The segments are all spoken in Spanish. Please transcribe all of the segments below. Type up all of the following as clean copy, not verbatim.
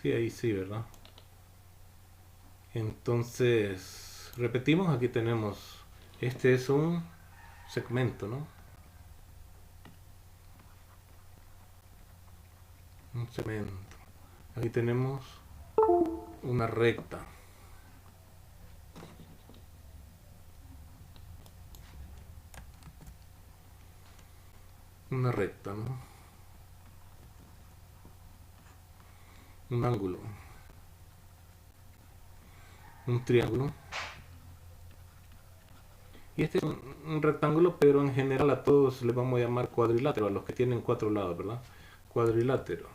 Sí, ahí sí, ¿verdad? Entonces, repetimos, aquí tenemos, este es un segmento, ¿no? Un segmento. Aquí tenemos una recta. Una recta, ¿no? Un ángulo. Un triángulo. Y este es un rectángulo, pero en general a todos les vamos a llamar cuadrilátero, a los que tienen cuatro lados, ¿verdad? Cuadrilátero.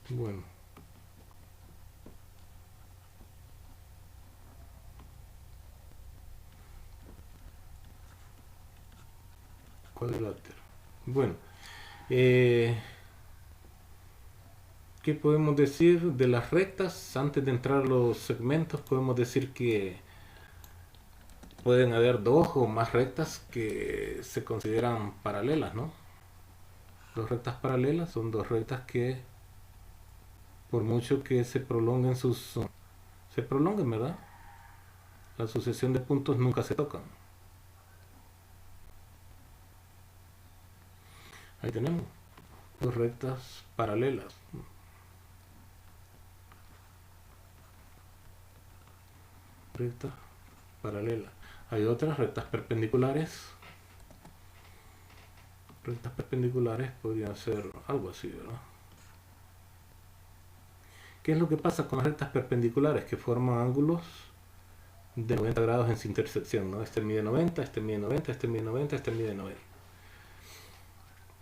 Bueno, cuadrilátero. Bueno, eh, ¿qué podemos decir de las rectas? Antes de entrar a los segmentos, podemos decir que pueden haber dos o más rectas que se consideran paralelas, ¿no? Dos rectas paralelas son dos rectas que, por mucho que se prolonguen se prolonguen, ¿verdad? La sucesión de puntos nunca se tocan. Ahí tenemos dos rectas paralelas. Rectas paralelas. Hay otras rectas perpendiculares. Rectas perpendiculares podrían ser algo así, ¿verdad? ¿Qué es lo que pasa con las rectas perpendiculares? Que forman ángulos de 90 grados en su intersección, ¿no? Este mide 90, este mide 90, este mide 90, este mide 90.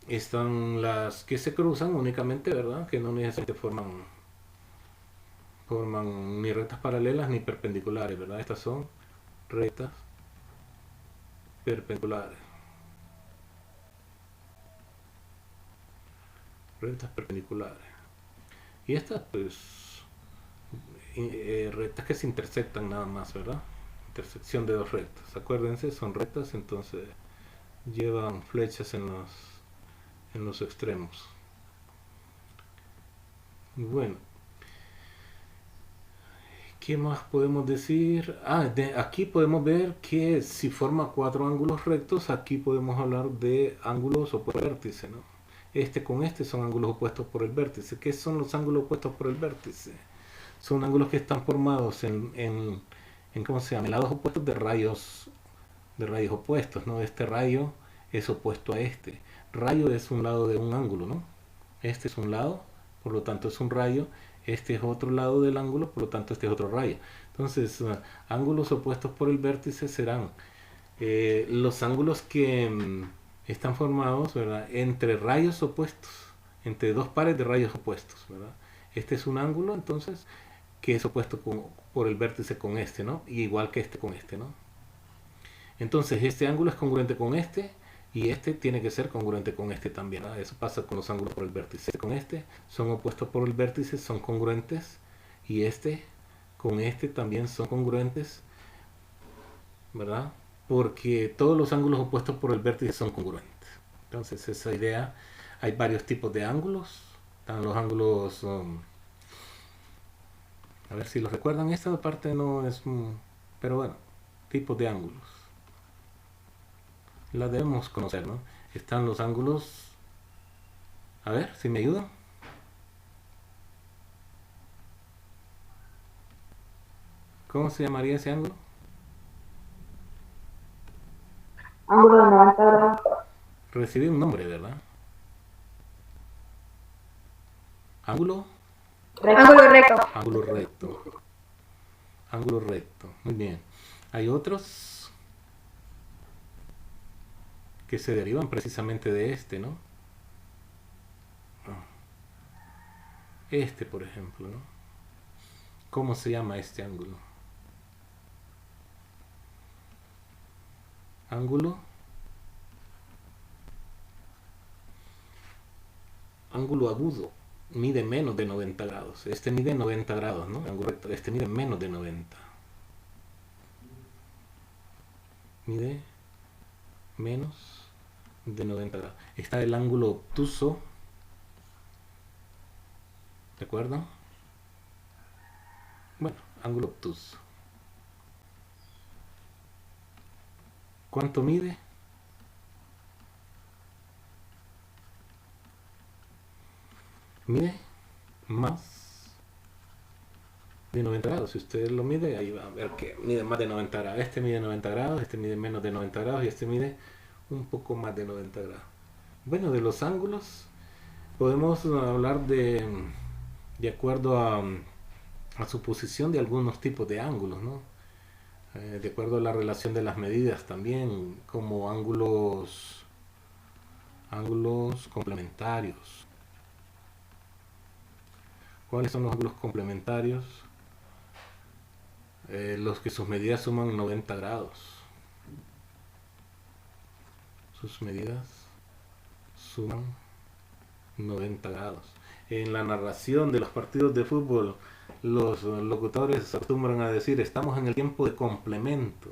Están las que se cruzan únicamente, ¿verdad? Que no necesariamente forman ni rectas paralelas ni perpendiculares, ¿verdad? Estas son rectas perpendiculares. Rectas perpendiculares. Y estas, pues, rectas que se intersectan nada más, ¿verdad? Intersección de dos rectas. Acuérdense, son rectas, entonces llevan flechas en los extremos. Bueno, ¿qué más podemos decir? Aquí podemos ver que si forma cuatro ángulos rectos, aquí podemos hablar de ángulos opuestos al vértice, ¿no? Este con este son ángulos opuestos por el vértice. ¿Qué son los ángulos opuestos por el vértice? Son ángulos que están formados en ¿cómo se llama? En lados opuestos de rayos opuestos, ¿no? Este rayo es opuesto a este. Rayo es un lado de un ángulo, ¿no? Este es un lado, por lo tanto es un rayo. Este es otro lado del ángulo, por lo tanto este es otro rayo. Entonces, ángulos opuestos por el vértice serán los ángulos que están formados, ¿verdad? Entre rayos opuestos, entre dos pares de rayos opuestos, ¿verdad? Este es un ángulo, entonces, que es opuesto por el vértice con este, ¿no? Y igual que este con este, ¿no? Entonces, este ángulo es congruente con este y este tiene que ser congruente con este también, ¿no? Eso pasa con los ángulos por el vértice. Con este son opuestos por el vértice, son congruentes, y este con este también son congruentes, ¿verdad? Porque todos los ángulos opuestos por el vértice son congruentes. Entonces, esa idea, hay varios tipos de ángulos. Están los ángulos, a ver si los recuerdan, esta parte no es, pero bueno, tipos de ángulos. La debemos conocer, ¿no? Están los ángulos, a ver si me ayudan. ¿Cómo se llamaría ese ángulo? Ángulo de 90 grados. Recibí un nombre, ¿verdad? Ángulo, Recto. Ángulo recto. ángulo recto. Ángulo recto. Muy bien. Hay otros que se derivan precisamente de este, ¿no? Este, por ejemplo, ¿no? ¿Cómo se llama este ángulo? Ángulo, ángulo agudo. Mide menos de 90 grados. Este mide 90 grados, ¿no? Ángulo recto. Este mide menos de 90. Mide menos de 90 grados. Está el ángulo obtuso. ¿De acuerdo? Bueno, ángulo obtuso. ¿Cuánto mide? Mide más de 90 grados. Si usted lo mide, ahí va a ver que mide más de 90 grados. Este mide 90 grados, este mide menos de 90 grados y este mide un poco más de 90 grados. Bueno, de los ángulos podemos hablar de acuerdo a su posición de algunos tipos de ángulos, ¿no? De acuerdo a la relación de las medidas también, como ángulos complementarios. ¿Cuáles son los ángulos complementarios? Los que sus medidas suman 90 grados. Sus medidas suman 90 grados. En la narración de los partidos de fútbol, los locutores acostumbran a decir, estamos en el tiempo de complemento.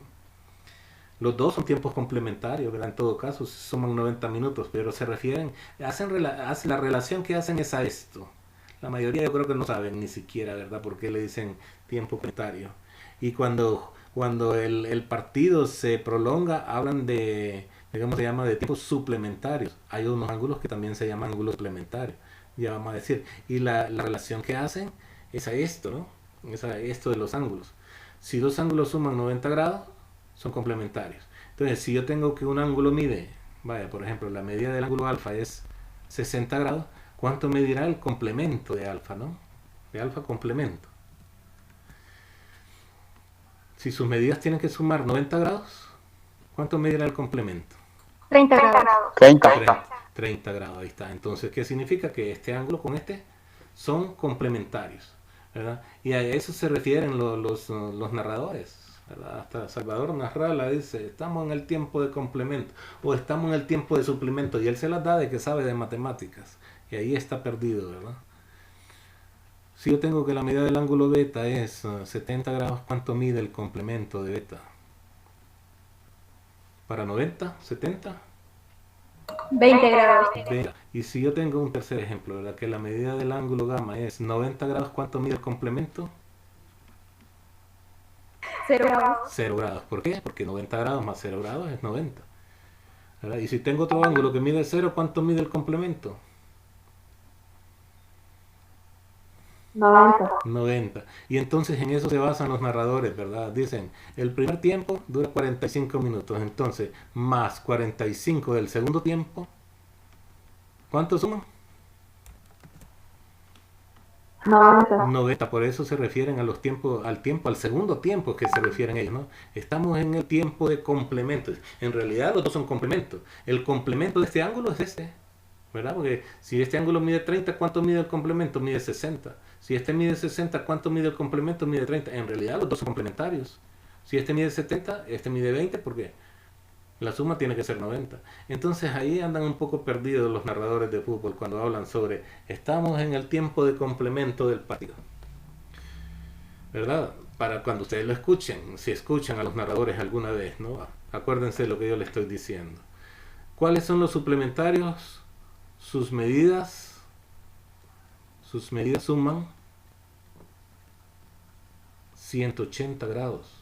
Los dos son tiempos complementarios, ¿verdad? En todo caso, suman 90 minutos, pero se refieren, la relación que hacen es a esto. La mayoría yo creo que no saben ni siquiera, ¿verdad? Por qué le dicen tiempo complementario. Y cuando el partido se prolonga, hablan digamos, se llama de tiempos suplementarios. Hay unos ángulos que también se llaman ángulos suplementarios, ya vamos a decir. Y la relación que hacen es a esto, ¿no? Es a esto de los ángulos. Si dos ángulos suman 90 grados, son complementarios. Entonces, si yo tengo que un ángulo mide, vaya, por ejemplo, la medida del ángulo alfa es 60 grados, ¿cuánto medirá el complemento de alfa, no? De alfa complemento. Si sus medidas tienen que sumar 90 grados, ¿cuánto medirá el complemento? 30 grados. 30 grados, ahí está. Entonces, ¿qué significa? Que este ángulo con este son complementarios, ¿verdad? Y a eso se refieren los narradores, ¿verdad? Hasta Salvador Narrala dice, estamos en el tiempo de complemento, o estamos en el tiempo de suplemento, y él se las da de que sabe de matemáticas, y ahí está perdido, ¿verdad? Si yo tengo que la medida del ángulo beta es 70 grados, ¿cuánto mide el complemento de beta? ¿Para 90? ¿70? 20 grados. Y si yo tengo un tercer ejemplo, ¿verdad? Que la medida del ángulo gamma es 90 grados, ¿cuánto mide el complemento? 0 grados. 0 grados. ¿Por qué? Porque 90 grados más 0 grados es 90. ¿Verdad? Y si tengo otro ángulo que mide 0, ¿cuánto mide el complemento? 90. 90. Y entonces en eso se basan los narradores, ¿verdad? Dicen, el primer tiempo dura 45 minutos, entonces, más 45 del segundo tiempo, ¿cuánto suma? 90. 90, por eso se refieren a los tiempos, al segundo tiempo que se refieren ellos, ¿no? Estamos en el tiempo de complementos. En realidad los dos son complementos. El complemento de este ángulo es este, ¿verdad? Porque si este ángulo mide 30, ¿cuánto mide el complemento? Mide 60. Si este mide 60, ¿cuánto mide el complemento? Mide 30. En realidad los dos son complementarios. Si este mide 70, este mide 20, porque la suma tiene que ser 90. Entonces ahí andan un poco perdidos los narradores de fútbol cuando hablan sobre estamos en el tiempo de complemento del partido, ¿verdad? Para cuando ustedes lo escuchen, si escuchan a los narradores alguna vez, ¿no? Acuérdense de lo que yo les estoy diciendo. ¿Cuáles son los suplementarios? Sus medidas suman 180 grados.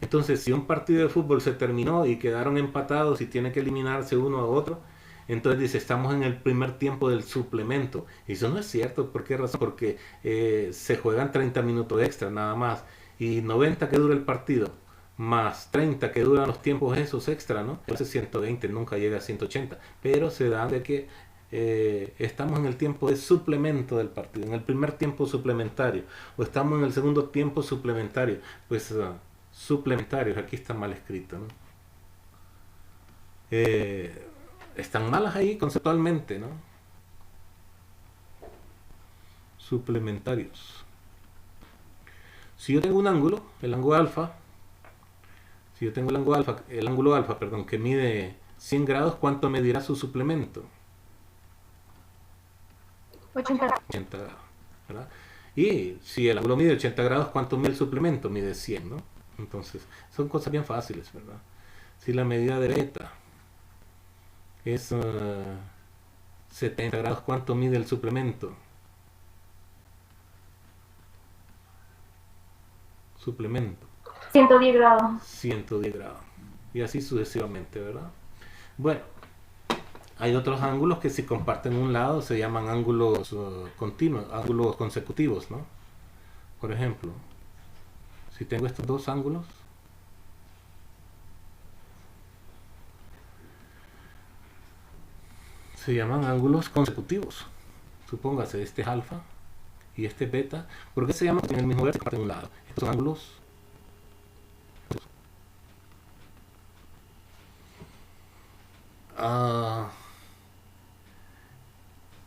Entonces, si un partido de fútbol se terminó y quedaron empatados y tiene que eliminarse uno a otro, entonces dice, estamos en el primer tiempo del suplemento. Y eso no es cierto. ¿Por qué razón? Porque se juegan 30 minutos extra nada más. Y 90 que dura el partido, más 30 que duran los tiempos esos extra, ¿no? Entonces 120 nunca llega a 180. Pero se da de que estamos en el tiempo de suplemento del partido, en el primer tiempo suplementario. O estamos en el segundo tiempo suplementario. Pues suplementarios, aquí está mal escrito, ¿no? Están malas ahí conceptualmente, ¿no? Suplementarios. Si yo tengo un ángulo, el ángulo alfa, si yo tengo el ángulo alfa, perdón, que mide 100 grados, ¿cuánto medirá su suplemento? 80 grados. 80 grados, ¿verdad? Y si el ángulo mide 80 grados, ¿cuánto mide el suplemento? Mide 100, ¿no? Entonces, son cosas bien fáciles, ¿verdad? Si la medida de beta es 70 grados, ¿cuánto mide el suplemento? suplemento. 110 grados. 110 grados. Y así sucesivamente, ¿verdad? Bueno, hay otros ángulos que si comparten un lado se llaman ángulos continuos, ángulos consecutivos, ¿no? Por ejemplo, si tengo estos dos ángulos, se llaman ángulos consecutivos. Supóngase, este es alfa y este es beta. ¿Por qué se llaman? En el mismo vértice comparten un lado. Estos son ángulos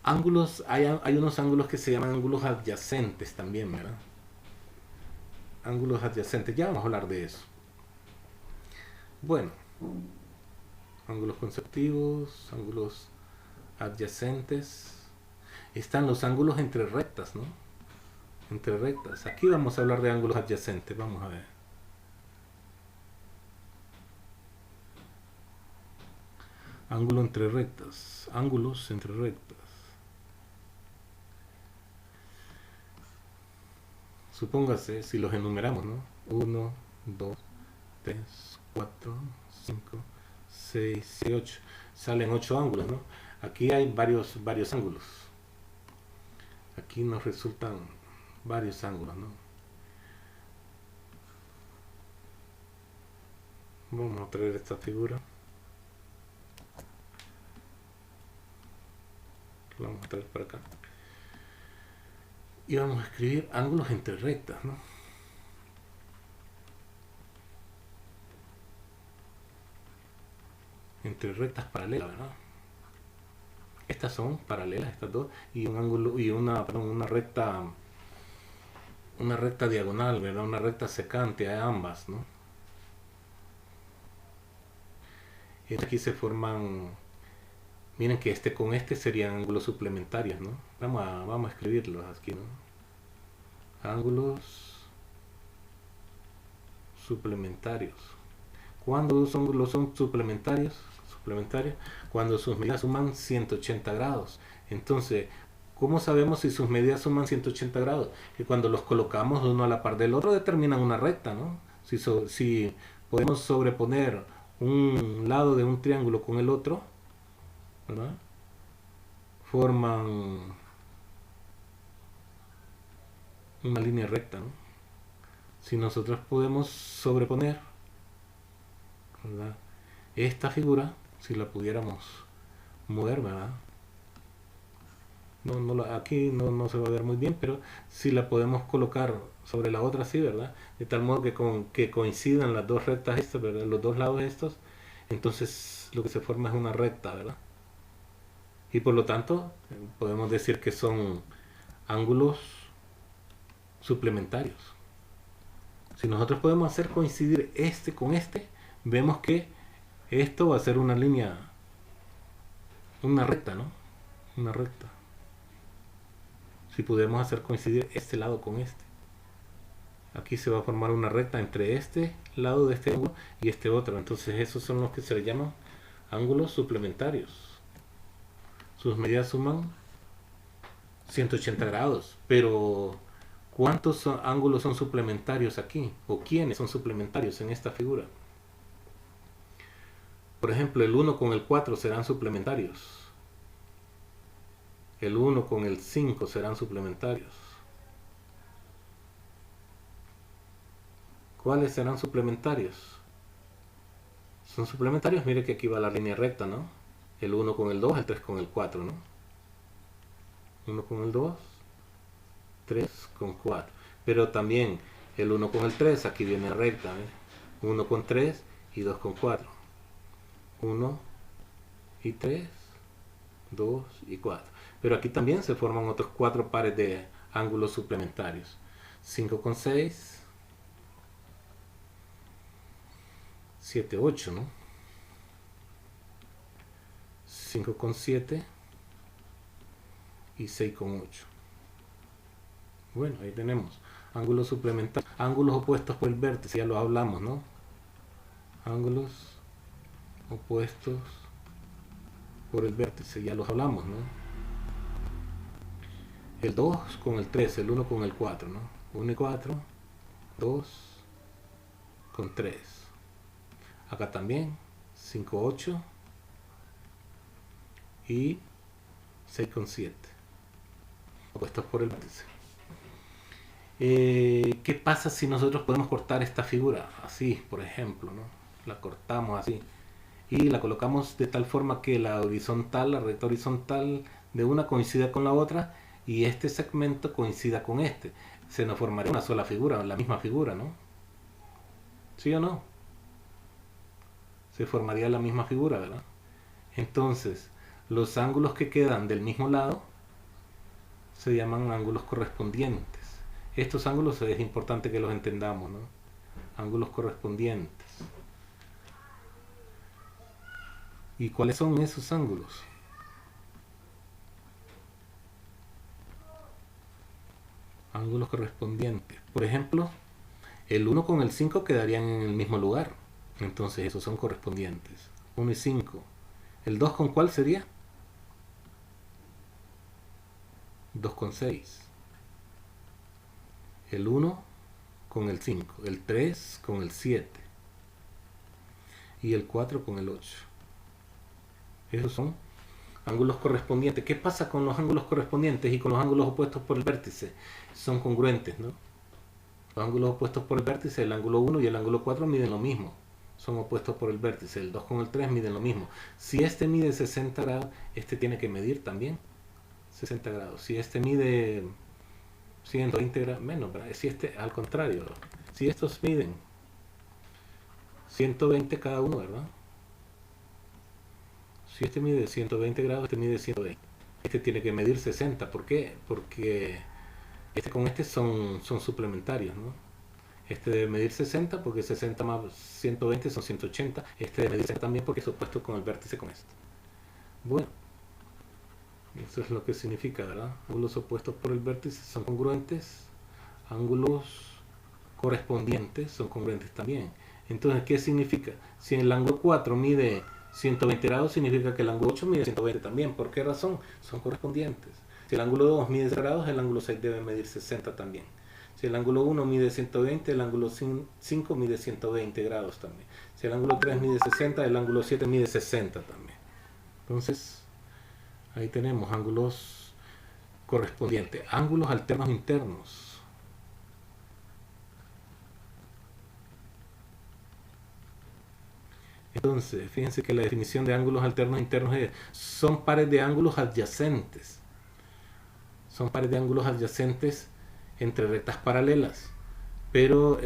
ángulos, hay unos ángulos que se llaman ángulos adyacentes también, ¿verdad? Ángulos adyacentes, ya vamos a hablar de eso. Bueno, ángulos consecutivos, ángulos adyacentes. Están los ángulos entre rectas, ¿no? Entre rectas. Aquí vamos a hablar de ángulos adyacentes, vamos a ver. Ángulo entre rectas, ángulos entre rectas. Supóngase, si los enumeramos, ¿no? 1, 2, 3, 4, 5, 6, 7, 8. Salen 8 ángulos, ¿no? Aquí hay varios ángulos. Aquí nos resultan varios ángulos, ¿no? Vamos a traer esta figura. La vamos a traer para acá. Y vamos a escribir ángulos entre rectas, ¿no? Entre rectas paralelas, ¿verdad? Estas son paralelas, estas dos, y un ángulo y una recta diagonal, ¿verdad? Una recta secante a ambas, ¿no? Y aquí se forman, miren que este con este serían ángulos suplementarios, ¿no? Vamos a escribirlos aquí, ¿no? Ángulos suplementarios. ¿Cuándo son suplementarios? Cuando sus medidas suman 180 grados. Entonces, ¿cómo sabemos si sus medidas suman 180 grados? Que cuando los colocamos uno a la par del otro determinan una recta, ¿no? Si podemos sobreponer un lado de un triángulo con el otro, ¿verdad? Forman una línea recta, ¿no? Si nosotros podemos sobreponer, ¿verdad?, esta figura, si la pudiéramos mover, ¿verdad? Aquí no se va a ver muy bien, pero si la podemos colocar sobre la otra así, ¿verdad? De tal modo que coincidan las dos rectas estas, ¿verdad? Los dos lados estos, entonces lo que se forma es una recta, ¿verdad? Y por lo tanto podemos decir que son ángulos suplementarios. Si nosotros podemos hacer coincidir este con este, vemos que esto va a ser una línea, una recta, ¿no? Una recta. Si podemos hacer coincidir este lado con este, aquí se va a formar una recta entre este lado de este ángulo y este otro. Entonces esos son los que se le llaman ángulos suplementarios. Sus medidas suman 180 grados, pero ¿cuántos ángulos son suplementarios aquí? ¿O quiénes son suplementarios en esta figura? Por ejemplo, el 1 con el 4 serán suplementarios. El 1 con el 5 serán suplementarios. ¿Cuáles serán suplementarios? Son suplementarios, mire que aquí va la línea recta, ¿no? El 1 con el 2, el 3 con el 4, ¿no? 1 con el 2, 3 con 4. Pero también el 1 con el 3, aquí viene recta, ¿eh? 1 con 3 y 2 con 4. 1 y 3, 2 y 4. Pero aquí también se forman otros 4 pares de ángulos suplementarios. 5 con 6, 7, 8, ¿no? 5 con 7 y 6 con 8. Bueno, ahí tenemos ángulos suplementarios. Ángulos opuestos por el vértice, ya lo hablamos, ¿no? Ángulos opuestos por el vértice, ya los hablamos, ¿no? El 2 con el 3, el 1 con el 4, ¿no? 1 y 4, 2 con 3. Acá también 5, 8 y 6 con 7. Opuestos por el vértice. ¿Qué pasa si nosotros podemos cortar esta figura? Así, por ejemplo, ¿no? La cortamos así. Y la colocamos de tal forma que la horizontal, la recta horizontal de una coincida con la otra y este segmento coincida con este. Se nos formaría una sola figura, la misma figura, ¿no? ¿Sí o no? Se formaría la misma figura, ¿verdad? Entonces, los ángulos que quedan del mismo lado se llaman ángulos correspondientes. Estos ángulos es importante que los entendamos, ¿no? Ángulos correspondientes. ¿Y cuáles son esos ángulos? Ángulos correspondientes. Por ejemplo, el 1 con el 5 quedarían en el mismo lugar. Entonces esos son correspondientes. 1 y 5. ¿El 2 con cuál sería? 2 con 6. El 1 con el 5. El 3 con el 7. Y el 4 con el 8. Esos son ángulos correspondientes. ¿Qué pasa con los ángulos correspondientes y con los ángulos opuestos por el vértice? Son congruentes, ¿no? Los ángulos opuestos por el vértice, el ángulo 1 y el ángulo 4 miden lo mismo. Son opuestos por el vértice. El 2 con el 3 miden lo mismo. Si este mide 60 grados, este tiene que medir también 60 grados. Si este mide 120 grados, menos, ¿verdad? Si este, al contrario, si estos miden 120 cada uno, ¿verdad? Si este mide 120 grados, este mide 120. Este tiene que medir 60. ¿Por qué? Porque este con este son suplementarios, ¿no? Este debe medir 60 porque 60 más 120 son 180. Este debe medir 60 también porque es opuesto con el vértice con este. Bueno, eso es lo que significa, ¿verdad? Ángulos opuestos por el vértice son congruentes. Ángulos correspondientes son congruentes también. Entonces, ¿qué significa? Si el ángulo 4 mide 120 grados, significa que el ángulo 8 mide 120 también. ¿Por qué razón? Son correspondientes. Si el ángulo 2 mide 60 grados, el ángulo 6 debe medir 60 también. Si el ángulo 1 mide 120, el ángulo 5 mide 120 grados también. Si el ángulo 3 mide 60, el ángulo 7 mide 60 también. Entonces, ahí tenemos ángulos correspondientes. Ángulos alternos internos. Entonces, fíjense que la definición de ángulos alternos internos es: son pares de ángulos adyacentes. Son pares de ángulos adyacentes entre rectas paralelas, pero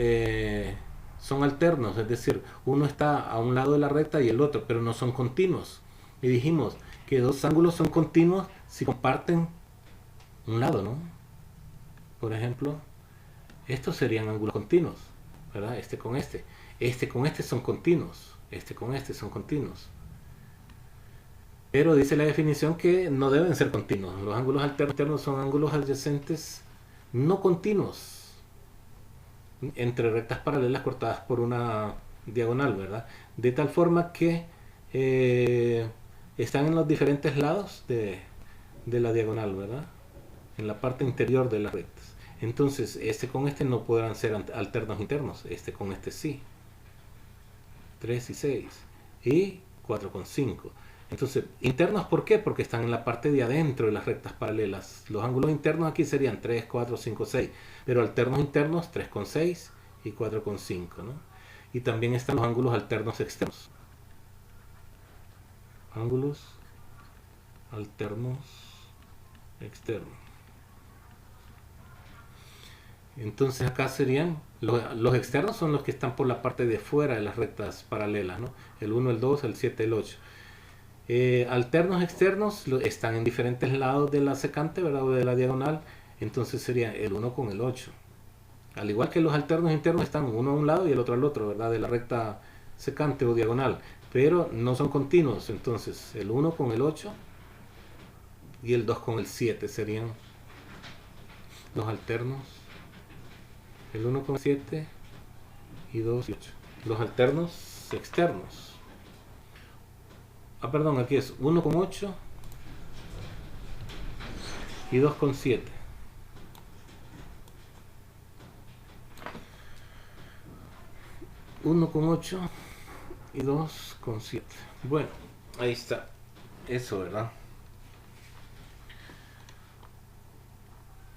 son alternos, es decir, uno está a un lado de la recta y el otro, pero no son continuos. Y dijimos que dos ángulos son continuos si comparten un lado, ¿no? Por ejemplo, estos serían ángulos continuos, ¿verdad? Este con este. Este con este son continuos. Este con este son continuos. Pero dice la definición que no deben ser continuos. Los ángulos alternos son ángulos adyacentes no continuos entre rectas paralelas cortadas por una diagonal, ¿verdad? De tal forma que están en los diferentes lados de la diagonal, ¿verdad? En la parte interior de las rectas. Entonces, este con este no podrán ser alternos internos. Este con este sí. 3 y 6. Y 4 con 5. Entonces, internos, ¿por qué? Porque están en la parte de adentro de las rectas paralelas. Los ángulos internos aquí serían 3, 4, 5, 6. Pero alternos internos, 3 con 6 y 4 con 5, ¿no? Y también están los ángulos alternos externos. Ángulos alternos externos. Entonces acá serían, los externos son los que están por la parte de fuera de las rectas paralelas, ¿no? El 1, el 2, el 7, el 8. Alternos externos están en diferentes lados de la secante, ¿verdad? O de la diagonal. Entonces sería el 1 con el 8. Al igual que los alternos internos están uno a un lado y el otro al otro, ¿verdad? De la recta secante o diagonal. Pero no son continuos. Entonces el 1 con el 8 y el 2 con el 7 serían los alternos. El 1 con 7 y 2 y 8. Los alternos externos. Perdón, aquí es 1 con 8 y 2 con 7. 1,8 y 2,7. Bueno, ahí está. Eso, ¿verdad?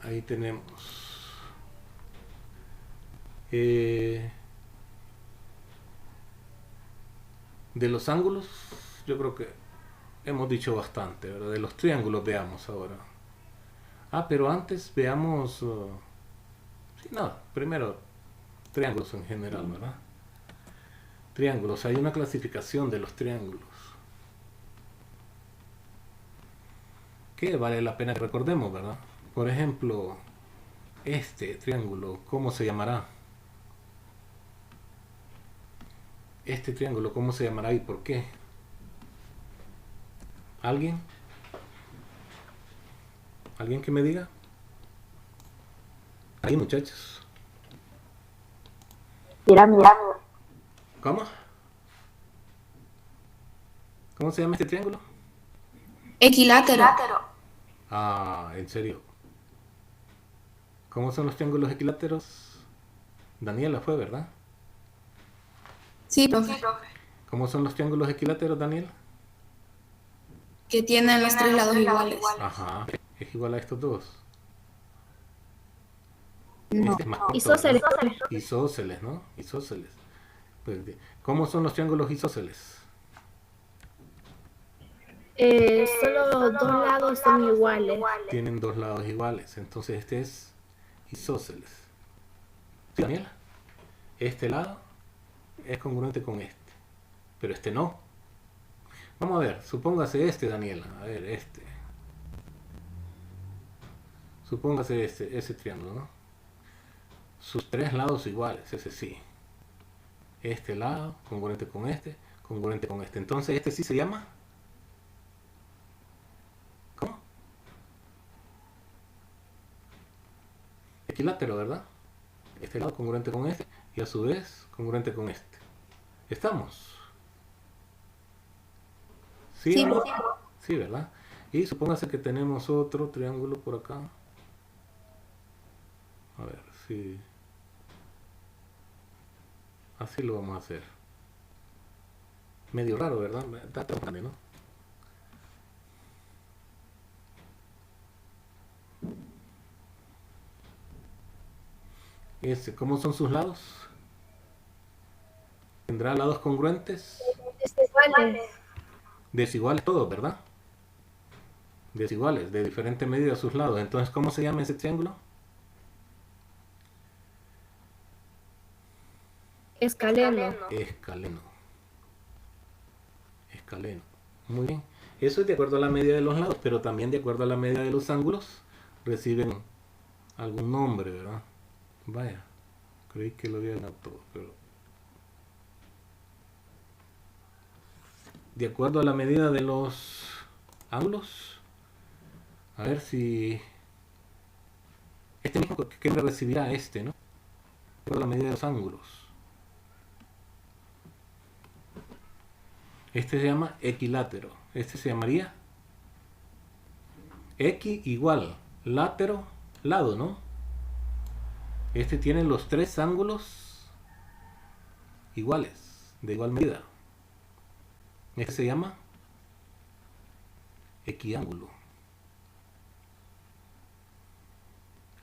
Ahí tenemos. De los ángulos, yo creo que hemos dicho bastante, ¿verdad? De los triángulos veamos ahora. Pero antes veamos... sí, no, primero triángulos en general, ¿verdad? Triángulos, hay una clasificación de los triángulos que vale la pena que recordemos, ¿verdad? Por ejemplo, este triángulo, ¿cómo se llamará? Este triángulo, ¿cómo se llamará y por qué? ¿Alguien? ¿Alguien que me diga? Ahí, muchachos. Pirámide. ¿Cómo? ¿Cómo se llama este triángulo? Equilátero. ¿En serio? ¿Cómo son los triángulos equiláteros? Daniela fue, ¿verdad? Sí, profe. ¿Cómo son los triángulos equiláteros, Daniel? Que tienen los tres lados iguales. Ajá, es igual a estos dos. No. Este es más corto, Isósceles. ¿verdad? Isósceles, ¿no? Isósceles. Pues, ¿cómo son los triángulos isósceles? Solo dos lados son iguales. Tienen dos lados iguales, entonces este es isósceles. ¿Sí, Daniela? Este lado es congruente con este, pero este no. Vamos a ver, supóngase este, Daniela. A ver, este. Supóngase ese triángulo, ¿no? Sus tres lados iguales, ese sí. Este lado, congruente con este, congruente con este. Entonces este sí se llama... ¿Cómo? Equilátero, ¿verdad? Este lado congruente con este y a su vez congruente con este. ¿Estamos? ¿Sí? Sí, ¿No? profe. Sí, ¿verdad? Y supóngase que tenemos otro triángulo por acá. A ver, si... así lo vamos a hacer. Medio raro, ¿verdad? Está tan grande, ¿no? ¿Cómo son sus lados? ¿Tendrá lados congruentes? Iguales. Desiguales todos, ¿verdad? Desiguales, de diferente medida sus lados. Entonces, ¿cómo se llama ese triángulo? Escaleno. Escaleno. Escaleno. Muy bien. Eso es de acuerdo a la medida de los lados, pero también de acuerdo a la medida de los ángulos reciben algún nombre, ¿verdad? Vaya, creí que lo había dado todo, pero... de acuerdo a la medida de los ángulos, a ver si... este mismo que recibirá este, ¿no? De acuerdo a la medida de los ángulos. Este se llama equilátero. Este se llamaría equi igual, látero, lado, ¿no? Este tiene los tres ángulos iguales, de igual medida. Este se llama equiángulo.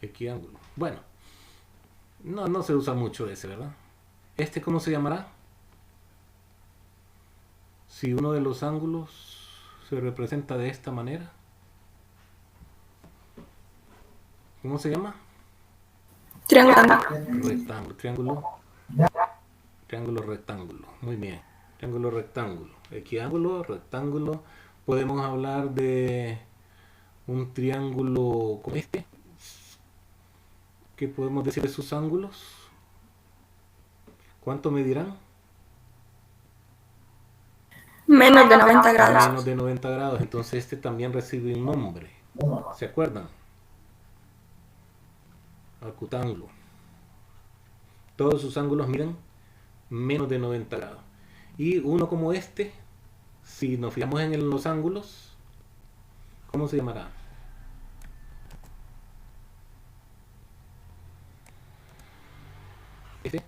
Equiángulo. Bueno, no se usa mucho ese, ¿verdad? ¿Este cómo se llamará? Si uno de los ángulos se representa de esta manera. ¿Cómo se llama? Triángulo. Rectángulo. Triángulo rectángulo. Muy bien. Triángulo rectángulo. Equiángulo, rectángulo. Podemos hablar de un triángulo como este. ¿Qué podemos decir de sus ángulos? ¿Cuánto medirán? Menos de 90 grados. Menos de 90 grados. Entonces este también recibe un nombre. ¿Se acuerdan? Acutángulo. Todos sus ángulos miran menos de 90 grados. Y uno como este, si nos fijamos en los ángulos, ¿cómo se llamará? Este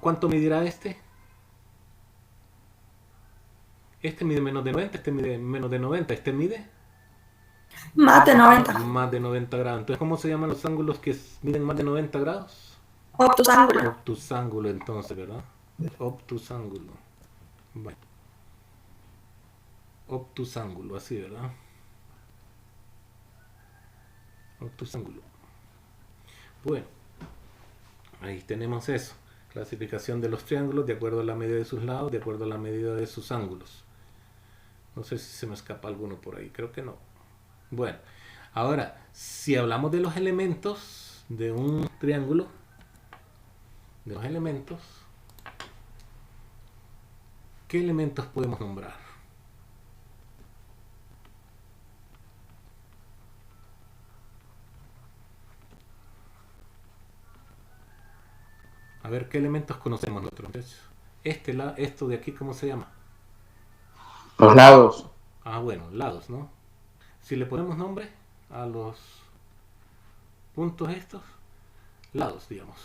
¿Cuánto medirá este? Este mide menos de 90, este mide menos de 90, este mide Más de 90. más de 90 grados. Entonces, ¿cómo se llaman los ángulos que miden más de 90 grados? Obtusángulo. Obtusángulo, entonces, ¿verdad? Obtusángulo. Bueno, obtusángulo, así, ¿verdad? Obtusángulo. Bueno, ahí tenemos eso. Clasificación de los triángulos de acuerdo a la medida de sus lados, de acuerdo a la medida de sus ángulos. No sé si se me escapa alguno por ahí, creo que no. Bueno, ahora, si hablamos de los elementos de un triángulo, de los elementos, ¿qué elementos podemos nombrar? A ver, ¿qué elementos conocemos nosotros? Esto de aquí, ¿cómo se llama? Los lados. Ah, bueno, lados, ¿no? Si le ponemos nombre a los puntos estos, lados, digamos.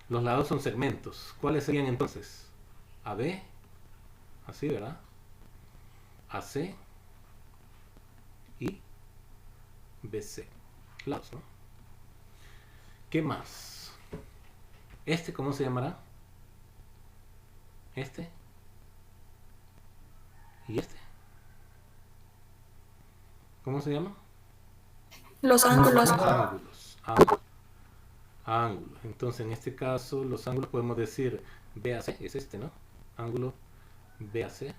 Los lados son segmentos. ¿Cuáles serían entonces? AB, así, ¿verdad? AC y BC. Lados, ¿no? ¿Qué más? ¿Este cómo se llamará? ¿Este? ¿Y este? ¿Cómo se llama? Los ángulos. Ángulos. Ángulos. Entonces, en este caso, los ángulos podemos decir BAC, es este, ¿no? Ángulo BAC,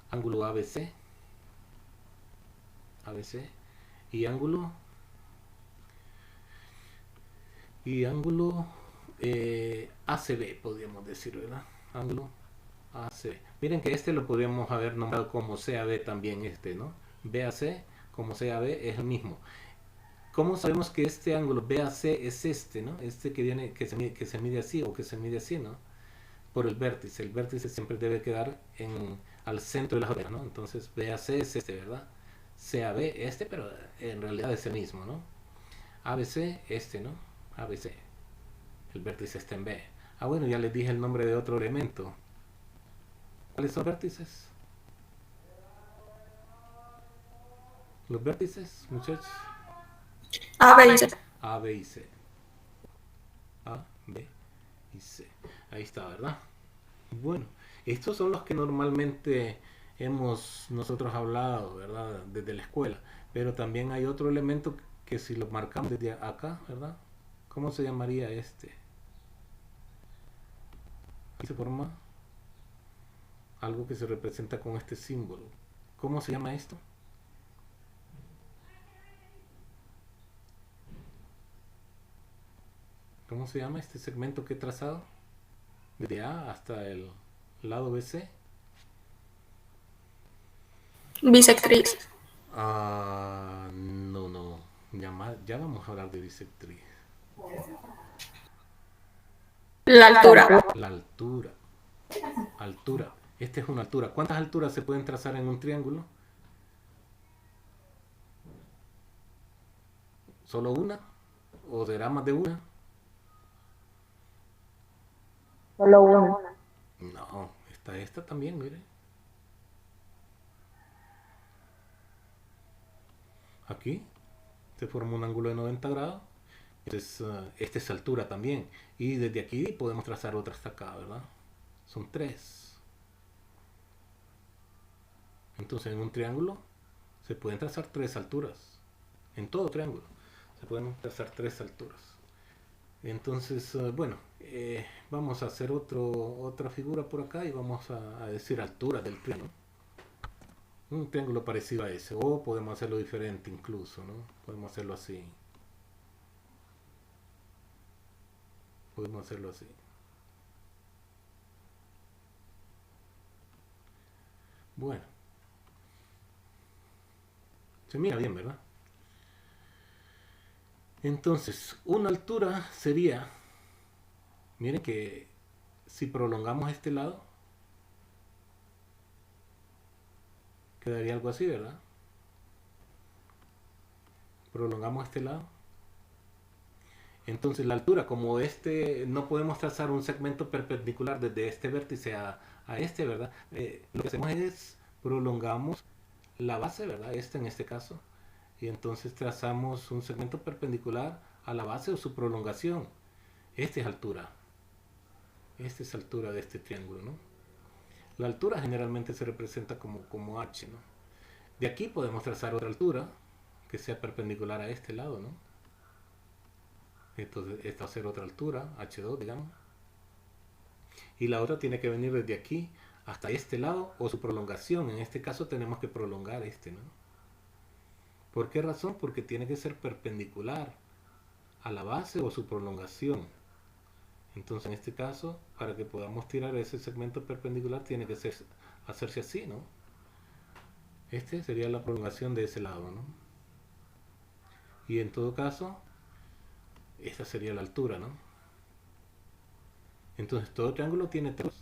ángulo ABC, ABC, y ángulo ACB, podríamos decir, ¿verdad? Ángulo ACB. Miren que este lo podríamos haber nombrado como CAB también, este, ¿no? BAC como CAB es el mismo. ¿Cómo sabemos que este ángulo BAC es este, ¿no? Este que viene, que se mide así o que se mide así, ¿no? Por el vértice. El vértice siempre debe quedar al centro de las orejas, ¿no? Entonces BAC es este, ¿verdad? CAB este, pero en realidad es el mismo, ¿no? ABC este, ¿no? ABC. El vértice está en B. Ah, bueno, ya les dije el nombre de otro elemento. ¿Cuáles son vértices? Los vértices, muchachos. A, B y C. A, B y C. A, B y C. Ahí está, ¿verdad? Bueno, estos son los que normalmente hemos nosotros hablado, ¿verdad? Desde la escuela. Pero también hay otro elemento que si lo marcamos desde acá, ¿verdad? ¿Cómo se llamaría este? Aquí se forma algo que se representa con este símbolo. ¿Cómo se llama esto? ¿Cómo se llama este segmento que he trazado? Desde A hasta el lado BC. Bisectriz. Ah, no, no. Ya vamos a hablar de bisectriz. La altura. La altura. Altura. Esta es una altura. ¿Cuántas alturas se pueden trazar en un triángulo? ¿Solo una? ¿O será más de una? Solo uno. No, está esta también, mire. Aquí se forma un ángulo de 90 grados. Entonces, esta es altura también. Y desde aquí podemos trazar otra hasta acá, ¿verdad? Son tres. Entonces, en un triángulo se pueden trazar tres alturas. En todo triángulo se pueden trazar tres alturas. Entonces, bueno, vamos a hacer otra figura por acá y vamos a decir altura del triángulo. Un triángulo parecido a ese. O podemos hacerlo diferente incluso, ¿no? Podemos hacerlo así. Podemos hacerlo así. Bueno. Se mira bien, ¿verdad? Entonces, una altura sería, miren que si prolongamos este lado, quedaría algo así, ¿verdad? Prolongamos este lado. Entonces la altura, como no podemos trazar un segmento perpendicular desde este vértice a este, ¿verdad? Lo que hacemos es prolongamos la base, ¿verdad? En este caso. Y entonces trazamos un segmento perpendicular a la base o su prolongación. Esta es altura. Esta es altura de este triángulo, ¿no? La altura generalmente se representa como h, ¿no? De aquí podemos trazar otra altura que sea perpendicular a este lado, ¿no? Entonces esta va a ser otra altura, h2, digamos. Y la otra tiene que venir desde aquí hasta este lado o su prolongación. En este caso tenemos que prolongar ¿no? ¿Por qué razón? Porque tiene que ser perpendicular a la base o su prolongación. Entonces en este caso, para que podamos tirar ese segmento perpendicular, tiene que hacerse así, ¿no? Este sería la prolongación de ese lado, ¿no? Y en todo caso, esta sería la altura, ¿no? Entonces todo triángulo tiene tres.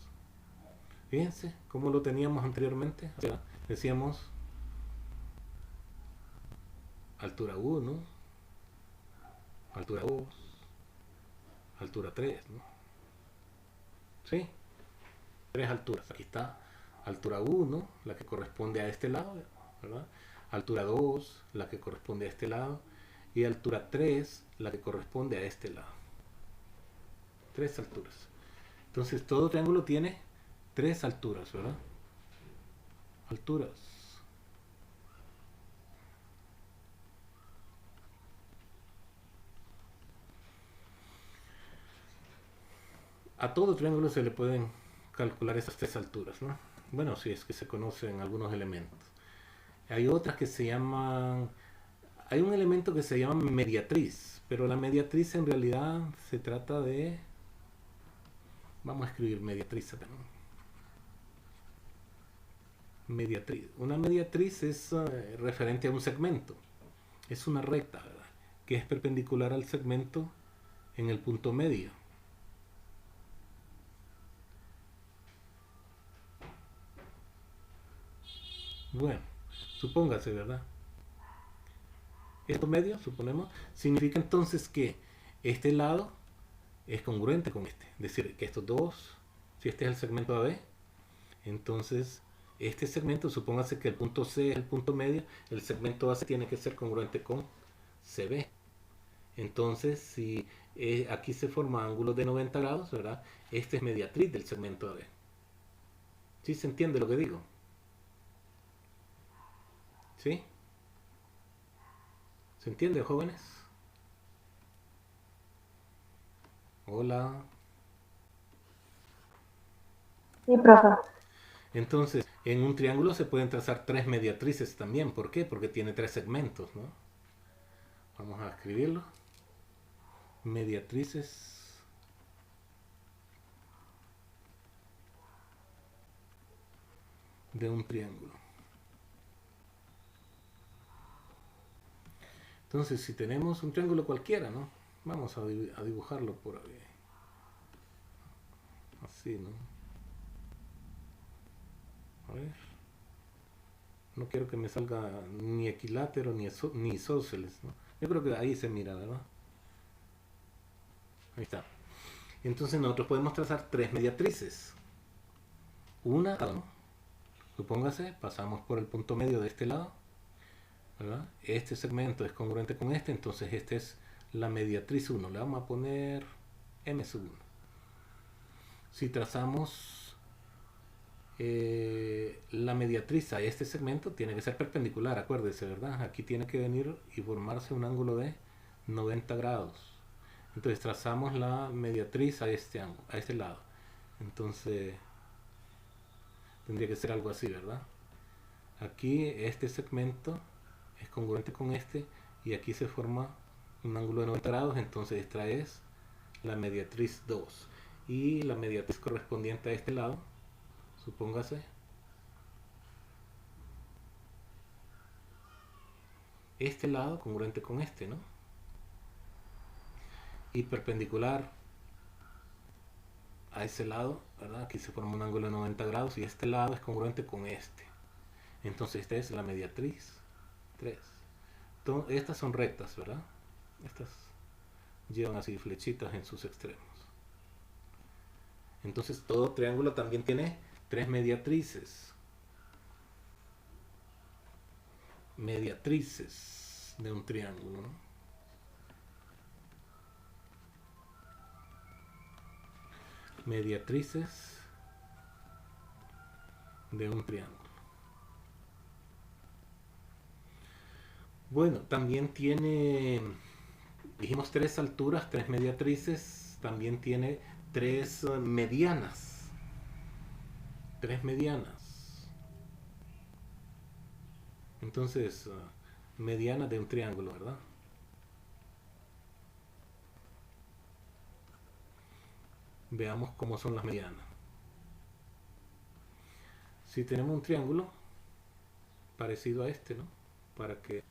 Fíjense cómo lo teníamos anteriormente. O sea, decíamos altura 1, altura 2, altura 3, ¿no? ¿Sí? Tres alturas. Aquí está altura 1, la que corresponde a este lado, ¿verdad? Altura 2, la que corresponde a este lado. Y altura 3, la que corresponde a este lado. Tres alturas. Entonces todo triángulo tiene tres alturas, ¿verdad? Alturas. A todo triángulo se le pueden calcular esas tres alturas, ¿no? Bueno, si es que se conocen algunos elementos. Hay otras que se llaman... Hay un elemento que se llama mediatriz, pero la mediatriz en realidad se trata de... Vamos a escribir mediatriz acá, ¿no? Mediatriz. Una mediatriz es referente a un segmento. Es una recta, ¿verdad? Que es perpendicular al segmento en el punto medio. Bueno, supóngase, ¿verdad? Esto medio, suponemos, significa entonces que este lado es congruente con este. Es decir, que estos dos, si este es el segmento AB, entonces este segmento, supóngase que el punto C es el punto medio, el segmento AC tiene que ser congruente con CB. Entonces, si aquí se forman ángulos de 90 grados, ¿verdad? Este es mediatriz del segmento AB. ¿Sí se entiende lo que digo? ¿Sí? ¿Se entiende, jóvenes? Hola. Sí, profe. Entonces, en un triángulo se pueden trazar tres mediatrices también. ¿Por qué? Porque tiene tres segmentos, ¿no? Vamos a escribirlo. Mediatrices de un triángulo. Entonces, si tenemos un triángulo cualquiera, ¿no? Vamos a dibujarlo por ahí. Así, ¿no? A ver. No quiero que me salga ni equilátero ni isósceles, ¿no? Yo creo que ahí se mira, ¿verdad? Ahí está. Entonces nosotros podemos trazar tres mediatrices. Una, ¿no? Supóngase, pasamos por el punto medio de este lado, ¿verdad? Este segmento es congruente con este, entonces esta es la mediatriz 1. Le vamos a poner M1. Si trazamos la mediatriz a este segmento, tiene que ser perpendicular, acuérdese, ¿verdad? Aquí tiene que venir y formarse un ángulo de 90 grados. Entonces trazamos la mediatriz a este ángulo, a este lado. Entonces tendría que ser algo así, ¿verdad? Aquí este segmento es congruente con este y aquí se forma un ángulo de 90 grados, entonces esta es la mediatriz 2 y la mediatriz correspondiente a este lado, supóngase, este lado congruente con este, ¿no? Y perpendicular a ese lado, ¿verdad? Aquí se forma un ángulo de 90 grados y este lado es congruente con este. Entonces esta es la mediatriz 3. Estas son rectas, ¿verdad? Estas llevan así flechitas en sus extremos. Entonces todo triángulo también tiene tres mediatrices. Mediatrices de un triángulo, ¿no? Mediatrices de un triángulo. Bueno, también tiene, dijimos tres alturas, tres mediatrices, también tiene tres medianas. Tres medianas. Entonces, medianas de un triángulo, ¿verdad? Veamos cómo son las medianas. Si tenemos un triángulo parecido a este, ¿no? Para que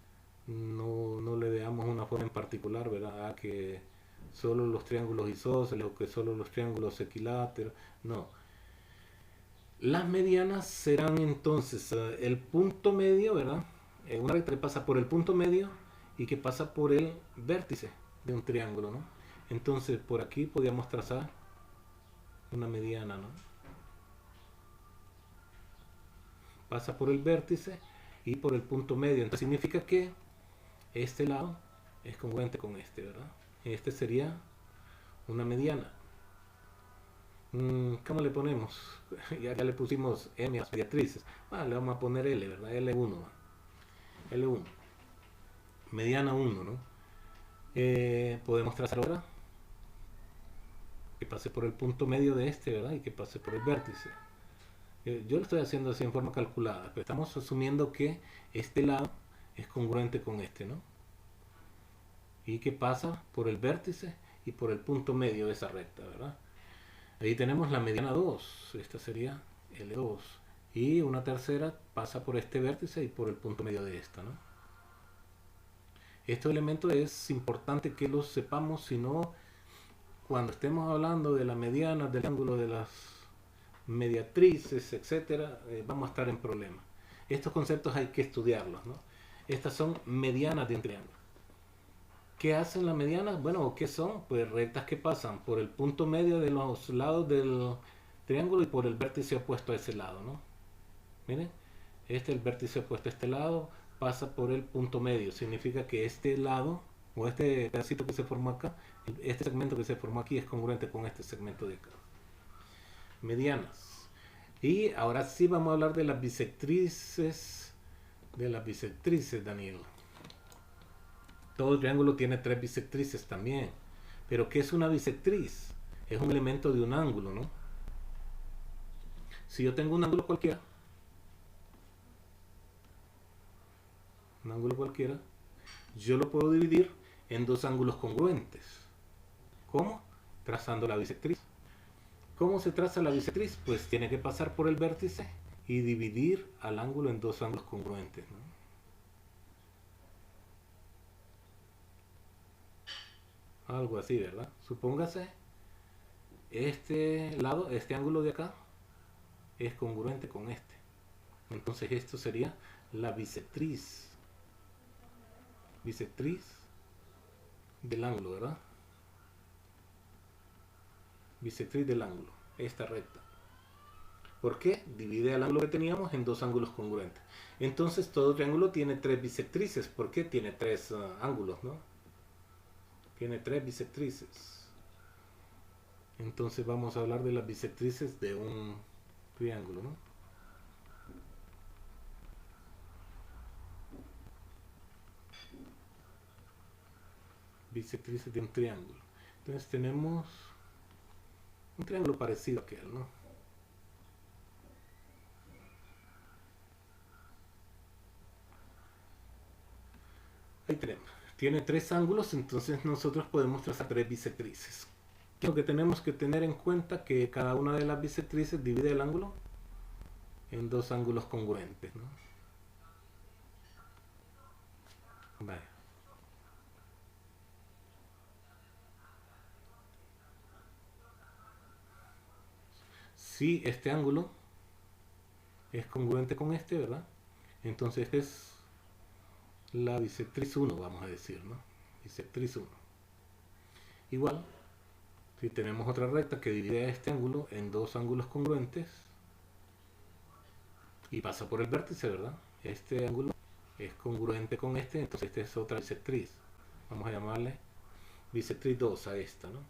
no le veamos una forma en particular, ¿verdad? A que solo los triángulos isósceles o que solo los triángulos equiláteros. No. Las medianas serán entonces el punto medio, ¿verdad? Una recta que pasa por el punto medio y que pasa por el vértice de un triángulo, ¿no? Entonces por aquí podríamos trazar una mediana, ¿no? Pasa por el vértice y por el punto medio. Entonces significa que este lado es congruente con este, ¿verdad? Este sería una mediana. ¿Cómo le ponemos? Ya le pusimos M a las mediatrices. Le vamos a poner L, ¿verdad? L1. L1. Mediana 1, ¿no? Podemos trazar ahora que pase por el punto medio de este, ¿verdad? Y que pase por el vértice. Yo lo estoy haciendo así en forma calculada, pero estamos asumiendo que este lado es congruente con este, ¿no? Y que pasa por el vértice y por el punto medio de esa recta, ¿verdad? Ahí tenemos la mediana 2, esta sería L2. Y una tercera pasa por este vértice y por el punto medio de esta, ¿no? Estos elementos es importante que los sepamos, si no, cuando estemos hablando de la mediana, del ángulo de las mediatrices, etcétera, vamos a estar en problemas. Estos conceptos hay que estudiarlos, ¿no? Estas son medianas de un triángulo. ¿Qué hacen las medianas? Bueno, ¿qué son? Pues rectas que pasan por el punto medio de los lados del triángulo y por el vértice opuesto a ese lado, ¿no? Miren, este es el vértice opuesto a este lado, pasa por el punto medio. Significa que este lado, o este pedacito que se formó acá, este segmento que se formó aquí es congruente con este segmento de acá. Medianas. Y ahora sí vamos a hablar de las bisectrices. Daniel. Todo triángulo tiene tres bisectrices también. Pero ¿qué es una bisectriz? Es un elemento de un ángulo, ¿no? Si yo tengo un ángulo cualquiera, yo lo puedo dividir en dos ángulos congruentes. ¿Cómo? Trazando la bisectriz. ¿Cómo se traza la bisectriz? Pues tiene que pasar por el vértice y dividir al ángulo en dos ángulos congruentes, ¿no? Algo así, ¿verdad? Supóngase, este lado, este ángulo de acá, es congruente con este. Entonces esto sería la bisectriz. Bisectriz del ángulo, ¿verdad? Bisectriz del ángulo, esta recta. ¿Por qué? Divide el ángulo que teníamos en dos ángulos congruentes. Entonces todo triángulo tiene tres bisectrices. ¿Por qué? Tiene tres ángulos, ¿no? Tiene tres bisectrices. Entonces vamos a hablar de las bisectrices de un triángulo, ¿no? Bisectrices de un triángulo. Entonces tenemos un triángulo parecido a aquel, ¿no? Ahí tenemos. Tiene tres ángulos, entonces nosotros podemos trazar tres bisectrices. Lo que tenemos que tener en cuenta que cada una de las bisectrices divide el ángulo en dos ángulos congruentes, ¿no? Vale. Si este ángulo es congruente con este, ¿verdad? Entonces es la bisectriz 1, vamos a decir, ¿no? Bisectriz 1. Igual, si tenemos otra recta que divide este ángulo en dos ángulos congruentes y pasa por el vértice, ¿verdad? Este ángulo es congruente con este, entonces esta es otra bisectriz. Vamos a llamarle bisectriz 2 a esta, ¿no?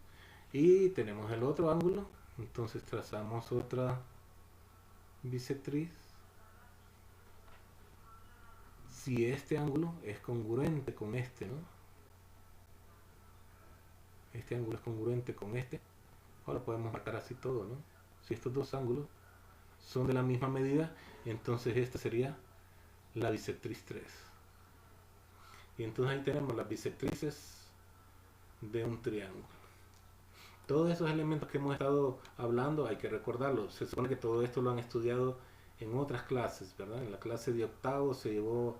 Y tenemos el otro ángulo, entonces trazamos otra bisectriz. Si este ángulo es congruente con este, ¿no? Este ángulo es congruente con este. Ahora podemos marcar así todo, ¿no? Si estos dos ángulos son de la misma medida, entonces esta sería la bisectriz 3. Y entonces ahí tenemos las bisectrices de un triángulo. Todos esos elementos que hemos estado hablando hay que recordarlos. Se supone que todo esto lo han estudiado en otras clases, ¿verdad? En la clase de octavo se llevó